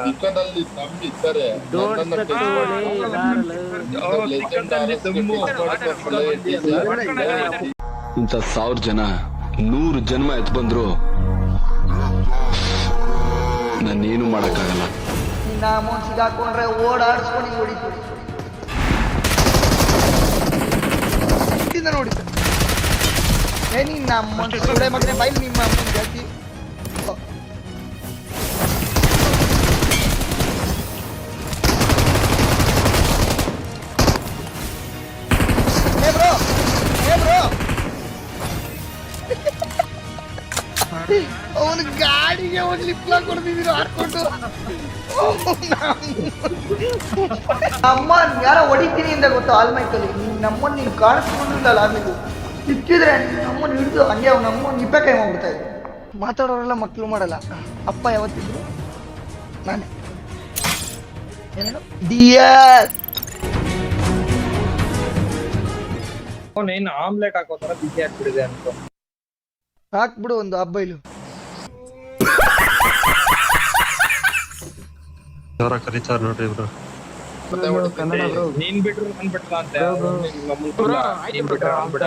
ಚಿಕ್ಕದಲ್ಲಿ ನಂಬಿದ್ದಾರೆ ಇಂಥ 1000 ಜನ 100 ಜನ್ಮ ಎತ್ ಬಂದ್ರು ನಾನೇನು ಮಾಡಕ್ಕಾಗಲ್ಲ. ನಿನ್ನ ಅಮೌಂಟ್ ಸಿಗಾಕೊಂಡ್ರೆ ಓಡಾಡಿಸ್ಕೊಂಡು ಹೊಡಿತೀವಿ ನೋಡಿ ನಿನ್ನ ಅಮೌಂಟ್ ಸುಳೆ ಮಗನೇ ಬೈಲ್ ನಿಮ್ಮ ಅಮೌಂಟ್ ಜಾಸ್ತಿ ಅವನು ಗಾಡಿಗೆ ಒಂದು ಲಿಪ್ಲ ಕೊಡ್ತಿದ್ರು ಹಾಕೊಂಡು ಅಮ್ಮ ಯಾರೋ ಹೊಡಿತೀನಿ ಅಂತ ಗೊತ್ತು ಆಲ್ಮೈಕಲ್ಲಿ ನಮ್ಮನ್ನು ನೀನು ಕಾಣಿಸ್ಕೊಂಡಿಲ್ಲ ಆಮೇಲೆ ಸಿಕ್ಕಿದ್ರೆ ನಮ್ಮನ್ನು ಹಿಡಿದು ಹಂಗೆ ಅವ್ನು ನಮ್ಮನ್ನು ಇಬ್ಬೆ ಕೈ ಮಾಡ್ಬಿಡ್ತಾ ಇದ್ರು. ಮಾತಾಡೋರೆಲ್ಲ ಮಕ್ಕಳು ಮಾಡಲ್ಲ. ಅಪ್ಪ ಯಾವತ್ತಿದ್ರು ನಾನೇ ಏನೇನು ಡಿಯರ್ ಅವನೇನು ಆಮ್ಲೆಟ್ ಹಾಕೋ ತರ ಬಿಸಿ ಆಗ್ಬಿಡಿದೆ ಅನ್ಕೋ. ಹಾಕ್ಬಿಡು ಒಂದು ಹಬ್ಬ ಇಲ್ಲಿ ಕರೀತಾರ ನೋಡ್ರಿ ಇಬ್ರು. ನೀನ್ ಬಿಟ್ರು ನನ್ ಬಿಟ್ರ ಅಂತ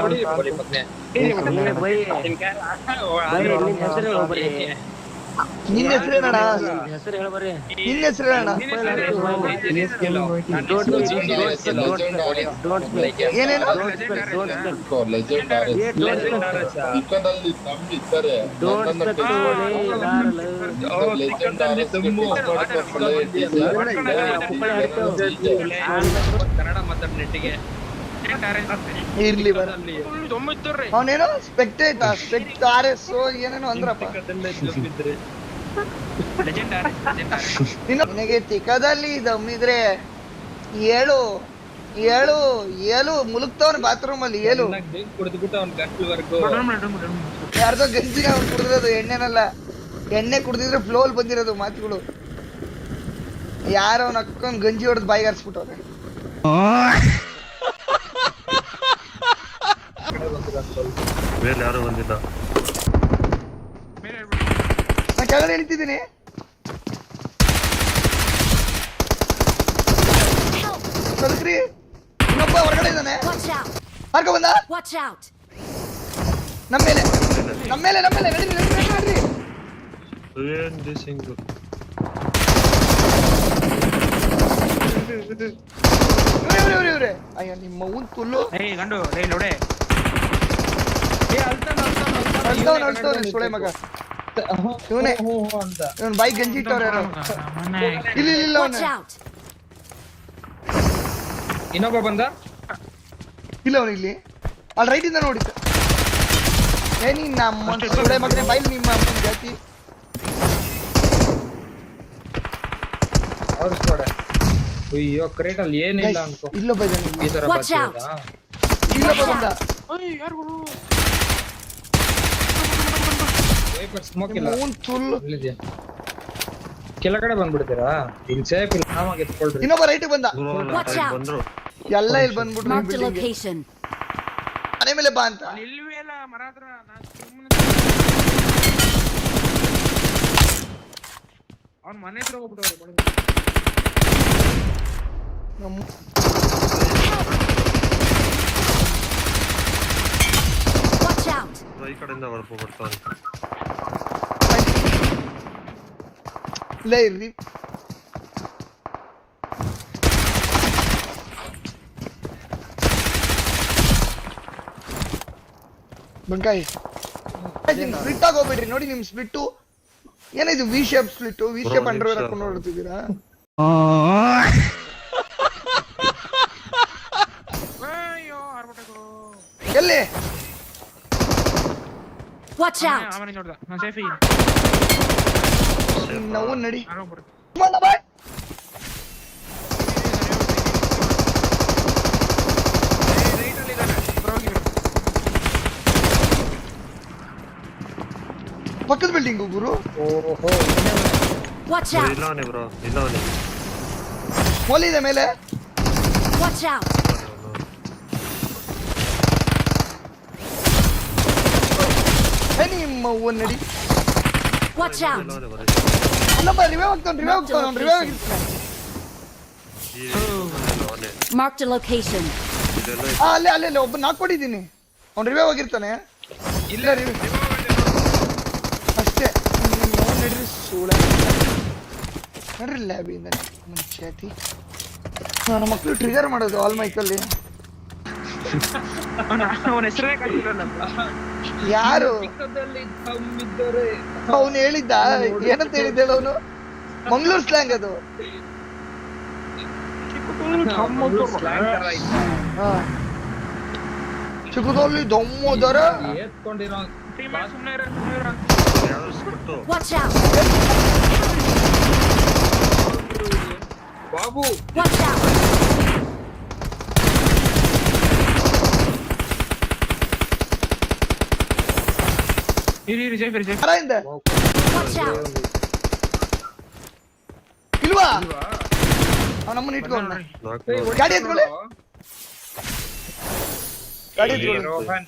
ನಿನ್ನ ಹೆಸರೇನಣ್ಣ? ನಿನ್ನ ಹೆಸರೇನಣ್ಣ? ಏನೇನು ಚಿಕ್ಕದಲ್ಲಿ ನಂಬಿದ್ದಾರೆ ಕನ್ನಡ ಮಾತಾಡ ನೆಟ್ಟಿಗೆ ಇರ್ಲಿ ಬರ ಅವನೇನೋ ಸ್ಪೆಕ್ಟಾರೆಸ್ ಏನೇನೋ ಅಂದ್ರಪ್ಪ. ನಿನಗೆ ತಿಕ್ಕದಲ್ಲಿ ದಮ್ಮಿದ್ರೆ ಏಳು ಏಳು ಏಳು ಮುಲುಕ್ತವನ್ ಬಾತ್ರೂಮ್ ಅಲ್ಲಿ ಏಳು ಯಾರ್ದೋ ಗಂಜಿನ ಅವ್ನು ಕುಡಿದಿರೋದು ಎಣ್ಣೆನಲ್ಲ, ಎಣ್ಣೆ ಕುಡ್ದಿದ್ರೆ ಫ್ಲೋಲ್ ಬಂದಿರೋದು ಮಾತುಗಳು. ಯಾರೋ ಅವ್ನ ಅಕ್ಕೊಂಡ್ ಗಂಜಿ ಹೊಡೆದು ಬಾಯಿಗೆ ಹಾರಿಸ್ಬಿಟ್ಟವ್ರೆ. ಮೇಲೆ ಯಾರು ಬಂದಿಲ್ಲ. ನಾನು ಕೆಳಗಡೆ ಇಳಿತಿದ್ದೀನಿ. ಕಲ್ಕ್ರಿ ಇನ್ನೊಬ್ಬ ಹೊರಗಡೆ ಇದ್ದಾನೆ. ಮಾರ್ಕ ಬಂದ ನಮ್ಮೇಲೆ ನಮ್ಮೇಲೆ ನಮ್ಮೇಲೆ ನಡೀರಿ ನಡೀರಿ ನಡೀರಿ. ಏನ್ ದಿಸಿಂಗ್ ಇವ್ರೆ ಅಯ್ಯೋ ನಿಮ್ಮ ಅವ್ನ್ ತುಲ್ಲು ಗಂಡು ಲೋಡೆ ಅಳ್ತವನ್ ಸುಳೆ ಮಗ ಇವನೇ. ಇವನ್ ಬೈಕ್ ಗಂಜಿ ಇಟ್ಟವ್ರ ಯಾರು ಇಲ್ಲ ಇಲ್ಲ ಅವನ ಇನ್ನೊಬ್ಬ ಬಂದ ಇಲ್ಲ ಅವನು ಇಲ್ಲಿ ಅಲ್ಲಿ ರೈಟ್ ಇಂದ ನೋಡಿ. ನಿನ್ನ ಅಮ್ಮನ್ ಸುಳೆ ಮಗನೇ ಬೈಲ್ ನಿಮ್ಮ ಅಮ್ಮನ್ ಜಾತಿ ಅವ್ರ ಸ್ಕ್ವಾಡ್. ಅಯ್ಯೋ ಕ್ರೇಟ್ ಅಲ್ಲಿ ಏನಿಲ್ಲ ಅನ್ಕೋ. ಇಲ್ಲೊಬ್ಬ ಇದ್ದಾನೆ. ಈ ತರ ಇಲ್ಲೊಬ್ಬ ಬಂದ. ಸ್ಮೋಕ್ ಇಲ್ಲ ಅವ್ನ್ ತುಲ್ಲು ಕೆಳಗಡೆ ಬಂದ್ಬಿಡ್ತೀರಾ? ಇಲ್ಲಿ ಸೇಫ್ ಇಲ್ಲ, ಆರಾಮಾಗಿ ಎತ್ಕೊಳ್ರಿ. ಇನ್ನೊಬ್ಬ ರೈಟ್ ಬಂದ. ಬಂದ್ರು ಎಲ್ಲ ಇಲ್ಲಿ ಬಂದ್ಬಿಟ್ರು ಮನೆ ಮೇಲೆ ಬಾ ಅಂತ. ಇಲ್ವೇ ಇಲ್ಲ ಮರ ಹತ್ರ. ಅವ್ನ ಮನೆ ಹತ್ರ ಹೋಗ್ಬಿಟ್ಟವ್ರೆ. ಈ ಕಡೆಯಿಂದ ಹೊರಪು ಬರ್ತಾನೆ. ಇಲ್ಲ ಇರ್ರಿ ಬಂಕಾಯಿ ಸ್ಪ್ಲಿಟ್ ಆಗಿ ಹೋಗ್ಬಿಡ್ರಿ. ನೋಡಿ ನಿಮ್ ಸ್ಪ್ಲಿಟ್ ಏನಿದು V shape split, V shape underwear ಹಾಕೊಂಡು ನೋಡ್ತಿದ್ದೀರಾ? ಎಲ್ಲಿ ನಾವು ನಡಿ ಪಕ್ಕದ ಬಿಲ್ಡಿಂಗ್ ಗುರು. ಇಲ್ಲವನೇ ಬ್ರೋ, ಇಲ್ಲವನೇ ಮೊಲಿ ಇದೆ ಮೇಲೆ. ನಿಮ್ಮ ನಡಿ. ಇನ್ನೊಬ್ಬ ರಿವೈವ್ ಆಗ್ತಾನೆ ಈ ಅವನೇ Marked a location. ಇದೆಲ್ಲ ಅಲ್ಲೇ ಒಬ್ಬ ನಾಕ್ ಕೊಟ್ಟಿದ್ದೀನಿ. ಅವ್ನು ರಿವೈವ್ ಆಗಿರ್ತಾನೆ. ಇಲ್ಲ ರಿವೈವ್ ಅಷ್ಟೇ. ನಡ್ರಿ ಸೂಳೆ ನಡ್ರಿ ಲ್ಯಾಬಿಂದ ಮುಂಚಾತಿ ನನ್ನ ಮಕ್ಕಳು ಟ್ರಿಗರ್ ಮಾಡೋದು ಆಲ್ ಮೈಕಲ್ಲಿ. ಅವನ ಹೆಸರೇ ಕಟ್ಟಿಲ್ಲ ಯಾರು ಚಿಕ್ಕದಲ್ಲಿ ತಮ್ಮಿದ್ದರೆ ಅವನು ಹೇಳಿದ್ದ ಏನಂತ ಹೇಳಿದ್ದ ಅವನು? ಮಂಗ್ಳೂರ್ ಸ್ಲ್ಯಾಂಗ್ ಅದು. ಚಿಕ್ಕದಲ್ಲಿ ದಮ್ಮೋದರ ಎತ್ಕೊಂಡಿರೋ ಯಾವ್ದು ಸ್ಪಟ್ಟು Watch out! Babu Watch out! ಇರಿ ಜೈಫರ್ ಯಾರಿಂದ Watch out! ಇಲ್ವಾ? ನಮ್ಮನ್ನ ಇಟ್ಕೊಂಡ ನಾಲ್ಕು ಗಾಡಿ ಎತ್ಕೊಳ್ಳಿ. ಗಾಡಿ ಎತ್ಕೊಳ್ಳಿ. ರೋಹನ್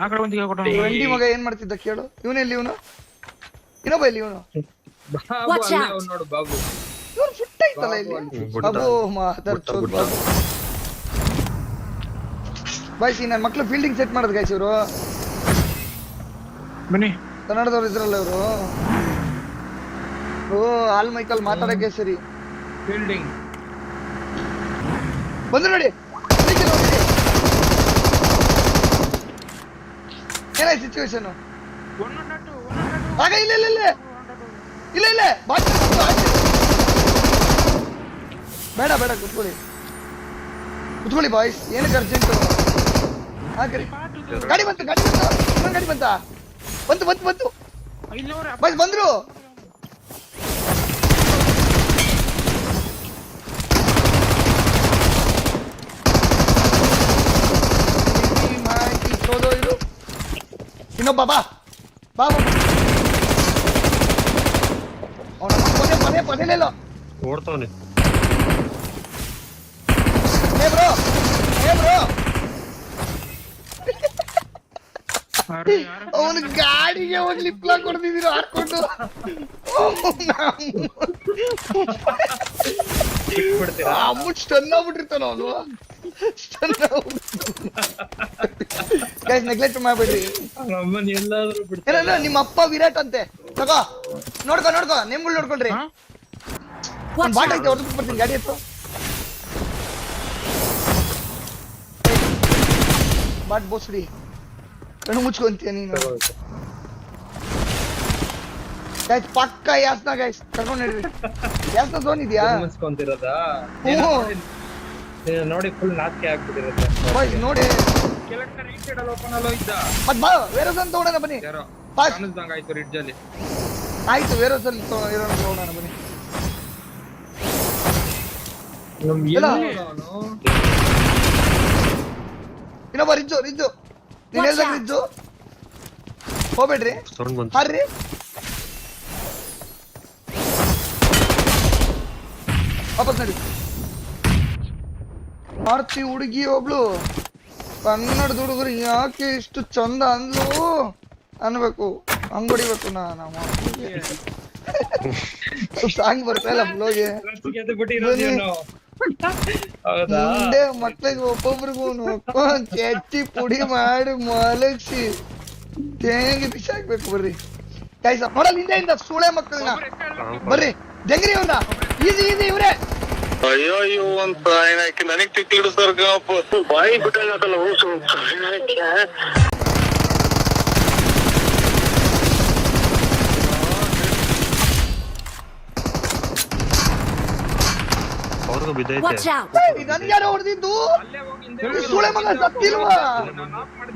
ಆ ಕಡೆ ಒಂದು ಕೊಟ್ಟು ವೆಂಡಿ ಮಗ ಏನ್ ಮಾಡ್ತಿದ್ದ ಕೇಳು. ಇವನೆಲ್ಲಿ ಇವನು? ಇನ್ನೊಬ್ಬ ಇಲ್ಲಿ ಇವನು. ಬಾಬು Watch ಅಲ್ಲೇ out. ಅವ್ನು ನೋಡು ಬಾಬು. ಇವನು ಫುಟ್ ಐತಲ್ಲ ಇಲ್ಲಿ. ಬುಟ್ಟ. ಬಾಬು ಮಾದರ್ ಚೋದ್ ಬಾಬು. ಬಾಯ್ಸ್ ಈ ನನ್ನ ಮಕ್ಳು ಫೀಲ್ಡಿಂಗ್ ಸೆಟ್ ಮಾಡೋದು ಗೈಸ್ ಇವರು. ಬನ್ನಿ ಕನ್ನಡದವ್ರು ಇದ್ರಲ್ಲ ಇವರು. ಓ ಆಲ್ ಮೈಕಲ್ ಮಾತಾಡಕ್ಕೆ ಸರಿ. ಫೀಲ್ಡಿಂಗ್ ಬಂದ್ರು ನೋಡಿ. ಏನಾಯ್ತು ಸಿಚುವೇಶನ್? ಆಗ ಇಲ್ಲ ಬೇಡ ಕುತ್ಕೊಳ್ಳಿ ಬಾಯ್ಸ್. ಏನಕ್ಕೆ ಅರ್ಜೆಂಟು? ಹಾಕ್ರಿ. ಗಾಡಿ ಬಂತು ಇನ್ನೊಂದು ಗಾಡಿ ಬಂತು ಬಾಯ್ಸ್ ಬಂದ್ರು. ಇದು ಇನ್ನೊಬ್ಬ ಬಾ ಅವನ ಪದೇಲೇಲೋ ಓಡ್ತಾವನೆ ಹೇ ಬ್ರೋ ಅವನು ಗಾಡಿಗೆ ಹೋಗಿ ಲಿಪ್ಲಾ ಕೊಡ್ತಿದ್ದೀರ ಹಾಕೊಂಡು. ಅಮ್ಮut ಸ್ಟನ್ ಆಗ್ಬಿಟ್ಟಿರ್ತಾನ ಅವನು. ಗೈಸ್ ನೆಗ್ಲೆಕ್ಟ್ ಮಾಡ್ಬೇಡ್ರಿ. ನಮ್ಮನ್ನ ಎಲ್ಲಾದ್ರೂ ಬಿಡ್ತಾರೆ. ಏನಲ್ಲ ನಿಮ್ಮ ಅಪ್ಪ ವಿರಾಟ್ ಅಂತೆ. ತಗೋ ನೋಡ್ಕೊ ನೇಮ್ಗಳು ನೋಡ್ಕೊಳ್ರಿ. Watch ಬಾಟ್ out! ಐತೆ ಹೊರದು ಬರ್ತೀನಿ ಗಾಡಿ ಹತ್ತು. ಬಾಟ್ ಬೋಸ್ಡಿ ಕಣ್ಣು ಮುಚ್ಕೊಂತೀಯ ನೀನು. ಗೈಸ್ ಪಕ್ಕ ಯಾಸ್ನ ಗೈಸ್ ಕರ್ಕೊಂಡು ನಡೀರಿ. ಯಾಸ್ನ ಝೋನ್ ಇದೆಯಾ? ಮುನ್ಸ್ಕೊಂತಿರೋದಾ? ಹ್ಞೂ ನೀನು ನೋಡಿ ಫುಲ್ ನಾಚಿಕೆ ಆಗ್ಬಿಟ್ಟಿರುತ್ತೆ. ಬಾಯ್ಸ್ ನೋಡಿ. ಕೆಳಗಡೆ ರೈಟ್ ಸೈಡ್ ಅಲ್ಲಿ ಓಪನ್ ಅಲ್ಲೋ ಇದ್ದ ಮತ್ ಬಾ ಬೇರೆ ಝೋನ್ ತಗೊಳ್ಳೋಣ ಬನ್ನಿ. ಯಾರೋ ಫಾಸ್ಟ್ ಕಾಣಿಸ್ದಂಗ ಆಯ್ತು ರಿಡ್ಜ್ ಅಲ್ಲಿ. ಆಯ್ತು ಬೇರೆ ಝೋನ್ ಇರೋಣ ತಗೊಳ್ಳೋಣ ಬನ್ನಿ. ಇಲ್ಲ. ಇನ್ನೊಬ್ಬ ರಿಜ್ಜು ನೀನ್ ಹೇಳ್ದಾಗ ರಿಜ್ಜು ಹೋಗ್ಬೇಡ್ರಿ ಸೌಂಡ್ ಬಂತು ಹಾರ್ರಿ. ವಾಪಸ್ ನಡಿ. ಆರ್ತಿ ಹುಡುಗಿ ಒಬ್ಳು ಕನ್ನಡದ ಹುಡುಗರು ಯಾಕೆ ಇಷ್ಟು ಚಂದ ಅಂದ್ಲು ಅನ್ಬೇಕು. ಹಂಗೊಡಿಬೇಕು ನಾವು ಸಾಂಗ್ ಬರ್ತಾ ಇಲ್ಲ ಬ್ಲೋಗೆ. ಮುಂದೆ ಮಕ್ಳಿಗೆ ಒಬ್ಬೊಬ್ರಿಗೂ ಕೆತ್ತಿ ಪುಡಿ ಮಾಡಿ ಮಲಗಿಸಿ ತೇಂಗಿ ಬಿಸಾಕ್ಬೇಕು. ಬರ್ರಿ ಗೈಸ್ ನೋಡಲ್ಲ ಹಿಂದೆಯಿಂದ ಸೂಳೆ ಮಕ್ಕಳನ್ನ ಬರ್ರಿ ಜಂಗ್ರಿ ಅವ್ನ ಈಸಿ ಇವ್ರೆ. ಅಯ್ಯೋ ಅಂತ ಏನಾಕಿ ನನಗ್ ತಿಕ್ಕಿಡು ಸರ್ಗಪ್ಪ ಬಾಯಿ ಬಿಟ್ಟಾಗತ್ತಲ್ಲ. ಅವ್ರಿಗೂ ಬಿದ್ದೈತೆ Watch out! ನನ್ಗೆ ಯಾರೋ ಹೊಡೆದಿದ್ದು ಸೂಳೆ ಮಗ ಸತ್ತಿಲ್ವಾ?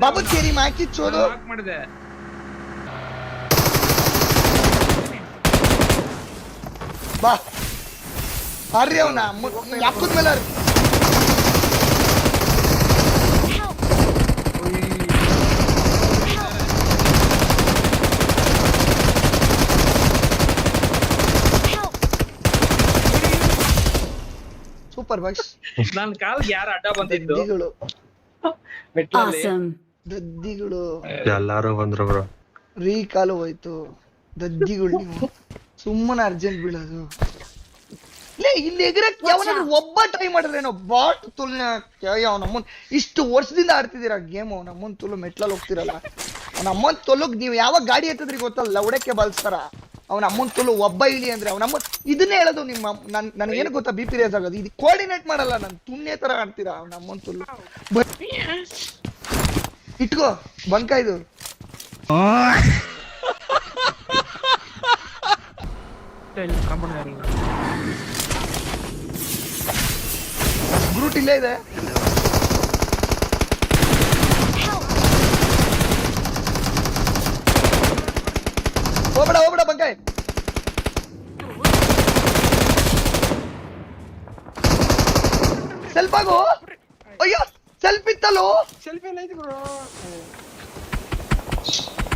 ಬಾಬು ಕೇರಿ ಮಾಕಿಚ್ಚೋದು ಮಾಡಿದೆ. ಬಾ ಹಾರ್ರಿ ಅವನ ಯಾಕದ ಮೇಲೆ ಹಾರ್ರಿ. Super boys. ನನ್ ಕಾಲ್ಗೆ ಯಾರು ಅಡ್ಡ ಬಂದಿದ್ದು ದದ್ದಿಗಳು ಮೆಟ್ಲಲ್ಲಿ. Awesome! ದದ್ದಿಗಳು ಎಲ್ಲಾರು ಬಂದ್ರು ಬ್ರೋ ರೀ ಕಾಲು ಹೋಯ್ತು. ದದ್ದಿಗಳು ನೀವು ಸುಮ್ಮನೆ ಅರ್ಜೆಂಟ್ ಬೀಳೋದು. ಲೇ ಇಲ್ಲಿ ಎಗರಕ್ಕೆ ಯಾವನಾದ್ರು ಒಬ್ಬ ಟ್ರೈ ಮಾಡಿದ್ರೇನೋ ಬಾಟ್ ತುಲ್ನ ಅವನಮ್ಮನ್ ಇಷ್ಟು ವರ್ಷದಿಂದ ಆಡ್ತಿದ್ದೀರಾ ಗೇಮು. ಅವನಮ್ಮನ್ ತುಲು ಮೆಟ್ಲಲ್ಲಿ ಹೋಗ್ತಿರಲ್ಲ, ಅವನಮ್ಮನ್ ತುಲುಗ್ ನೀವು ಯಾವಾಗ ಗಾಡಿ ಎತ್ತಿದ್ರಿ ಗೊತ್ತಲ್ಲ ಉಡಕ್ಕೆ ಬಳಸ್ತಾರ. ಅವನ ಅಮ್ಮನ್ ತುಲು ಒಬ್ಬ ಇಳಿ ಅಂದ್ರೆ ಅವನಮ್ಮ ಇದನ್ನೇ ಹೇಳೋದು. ನಿಮ್ಮ ನನಗೇನು ಗೊತ್ತಾ ಬಿ ಪಿ ರೇಸ್ ಆಗೋದು, ಇದು ಕೋಆರ್ಡಿನೇಟ್ ಮಾಡಲ್ಲ. ನಾನು ತುಣ್ಣೆ ತರ ಆಡ್ತೀರಾ ಅವನ ಅಮ್ಮನ್ ತುಲು. ಇಟ್ಕೋ ಬಂಕ ಇದು. ಗ್ರೂಟ್ ಇಲ್ಲೇ ಇದೆ. ಹೋಗ್ಬೇಡ ಹೋಗ್ಬೇಡ ಬಂಕಾಯ್. ಸೆಲ್ಫ್ ಆಗು. ಅಯ್ಯೋ ಸೆಲ್ಫ್ ಇತ್ತಲ್ಲೋ.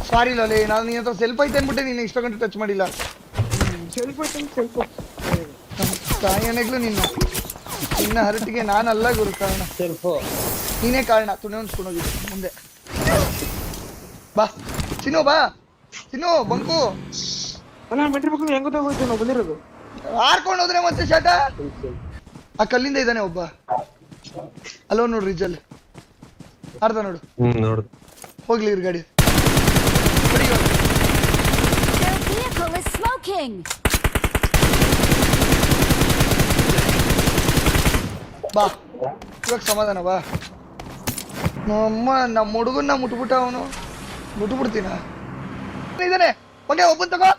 ಸಾರಿ ಲೋಲೆ, ನಾನು ನಿನ್ನ ಹತ್ರ ಸೆಲ್ಫ್ ಐತೆ ಅನ್ಬಿಟ್ಟೆ ನೀನು ಇಷ್ಟ ಗಂಟೆ ಟಚ್ ಮಾಡಿಲ್ಲ. ತಾಯನೆಗ್ಲು ನಿನ್ನ ಹರಟಿಗೆ ನಾನಲ್ಲ ಗುರು ಕಾರಣ, ನೀನೇ ಕಾರಣ. ತುಣೆ ಹೊಂದ್ಸ್ಕೊಂಡೋಗಿದ್ದು ಮುಂದೆ. ಬಾ ಚಿನ್ನು, ಬಾ ಚಿನ್ನು. ಬಂಕು ಹಾರ್ಕೊಂಡು ಹೋದ್ರೆ ಮತ್ತೆ ಶಾಟ. ಆ ಕಲ್ಲಿಂದ ಇದ್ದಾನೆ ಒಬ್ಬ. ಅಲ್ಲೋ ನೋಡು ರಿಜಲ್ ಆಡ್ದ ನೋಡು. ನೋಡು ಹೋಗ್ಲಿ ಇವ್ರ ಗಾಡಿ. Their vehicle is smoking. ಬಾ ಇವಾಗ ಸಮಾಧಾನ ಬಾ. ನಮ್ಮ ಹುಡುಗನ್ನ ಮುಟ್ಬಿಟ್ಟ ಅವನು. ಮುಟ್ಬಿಡ್ತೀನ ಇದಾನೆ. ಓಕೆ ಒಬ್ಬನ್ ತಗೋ.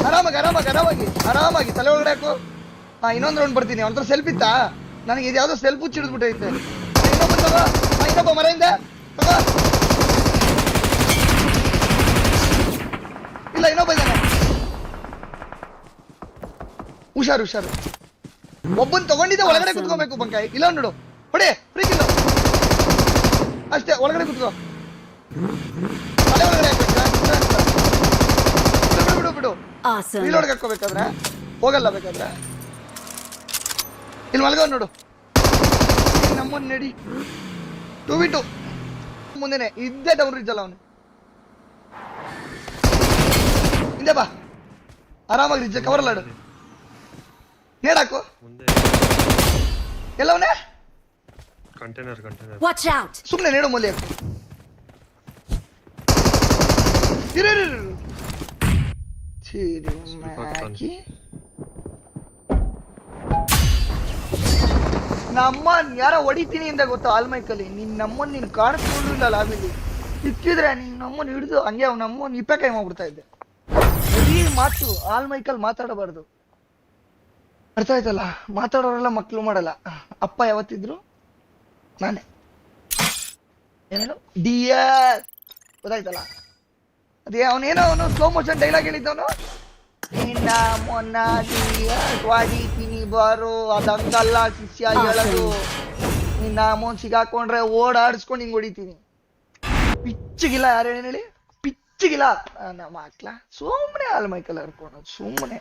ಆರಾಮಾಗಿ ಆರಾಮಾಗಿ ಆರಾಮಾಗಿ ಆರಾಮಾಗಿ ತಲೆ ಒಳಗಡೆ ಹಾಕು. ಹಾ ಇನ್ನೊಂದು ರೌಂಡ್ ಬರ್ತೀನಿ. ಅವನ ಹತ್ರ ಸೆಲ್ಫ್ ಇತ್ತಾ? ನನಗೆ ಇದು ಯಾವ್ದೋ ಸೆಲ್ಫ್ ಚಿಡಿದ್ಬಿಟ್ಟೈತೆ. ಇನ್ನೊಬ್ಬನ್ ತಗೋ. ಇನ್ನೊಬ್ಬ ಮರೆಯಿಂದ ತಗೋ. ಇಲ್ಲ ಇನ್ನೊಬ್ಬ ಇದ್ದಾನೆ. ಹುಷಾರು ಹುಷಾರು. ಒಬ್ಬನ್ ತಗೊಂಡಿದ್ದೆ ಒಳಗಡೆ ಕುತ್ಕೋಬೇಕು ಬಂಕಾಯಿ. ಇಲ್ಲ ನೋಡು ಹೊಡೆ ಫ್ರೀ ಕಿಲ್ಲ ಅಷ್ಟೇ. ಒಳಗಡೆ ಕುತ್ಕೋ. ತಲೆ ಒಳಗಡೆ ಹಾಕ್ಬೇಕು. ಬಿಡು ಬಿಡು. Awesome. ರೀಲೋಡ್ಗೆ ಹಾಕೋಬೇಕಾದ್ರೆ ಹೋಗಲ್ಲ. ಬೇಕಾದ್ರೆ ಇಲ್ಲಿ ಮಲ್ಗವ್ ನೋಡು. ನಮ್ಮನ್ ನಡಿ 2v2 ಮುಂದೆನೆ ಇದ್ದೇ ಡೌನ್ ರಿಜ್ ಅಲ್ಲ ಅವನು. ಹಿಂದೆ ಬಾ ಆರಾಮಾಗಿ ರಿಜ್ ಕವರ್ ಅಲ್ಲಾಡು. ನೇಡಾಕು ಮುಂದೆ ಎಲ್ಲವನೇ. Container Watch out. ಸುಮ್ಮನೆ ನೇಡು ಮೂಲೆ ಹಾಕು. ಹಾಕಿ ನಮ್ಮನ್ ಯಾರ ಹೊಡಿತೀನಿ ಅಂತ ಗೊತ್ತಾ ಆಲ್ಮೈಕಲ್ಲಿ. ನಮ್ಮನ್ ನೀನ್ ಕಾಣಿಸ್ಕೊಂಡಿಲ್ಲ ಲಾಬಿಲಿ. ಸಿಕ್ಕಿದ್ರೆ ನಮ್ಮನ್ ಹಿಡಿದು ಹಂಗೆ ಅವ್ನ ನಮ್ಮನ್ ಇಪ್ಪಕಾಯಿ ಮಾಡ್ಬಿಡ್ತಾ ಇದ್ದೆ. ಬರೀ ಮಾತು ಆಲ್ಮೈಕಲ್ ಮಾತಾಡಬಾರ್ದು, ಅರ್ಥ ಆಯ್ತಲ್ಲ? ಮಾತಾಡೋರೆಲ್ಲ ಮಕ್ಳು ಮಾಡಲ್ಲ. ಅಪ್ಪ ಯಾವತ್ತಿದ್ರು ನಾನೇ. ಏನೇನು ಡಿಯರ್ ಗೊತ್ತಾಯ್ತಲ್ಲ? ಅದೇ ಅವನು ಸ್ಲೋ ಮೋಷನ್ ಡೈಲಾಗ್ ಹೇಳಿದ್ದವನು. ನಿನ್ನ ಮೊನ್ನ ಹೊಡಿತೀನಿ ಬಾರೋ, ಅದಂಗಲ್ಲ ಶಿಷ್ಯ ಹೇಳೋದು. ನಿನ್ನ ಅಮ್ಮನ್ ಸಿಗಾಕೊಂಡ್ರೆ ಓಡಾಡಿಸ್ಕೊಂಡು ಹಿಂಗ್ ಹೊಡಿತೀನಿ. ಪಿಚ್ಚಿಗಿಲ್ಲ ಯಾರು ಹೇಳಿ, ಪಿಚ್ಚಿಗಿಲ್ಲ ನಮ್ಮ ಮಕ್ಳ. ಸುಮ್ಮನೆ ಆಲ್ಮೈಕಲ್ ಹರ್ಕೊಳೋದು ಸುಮ್ಮನೆ.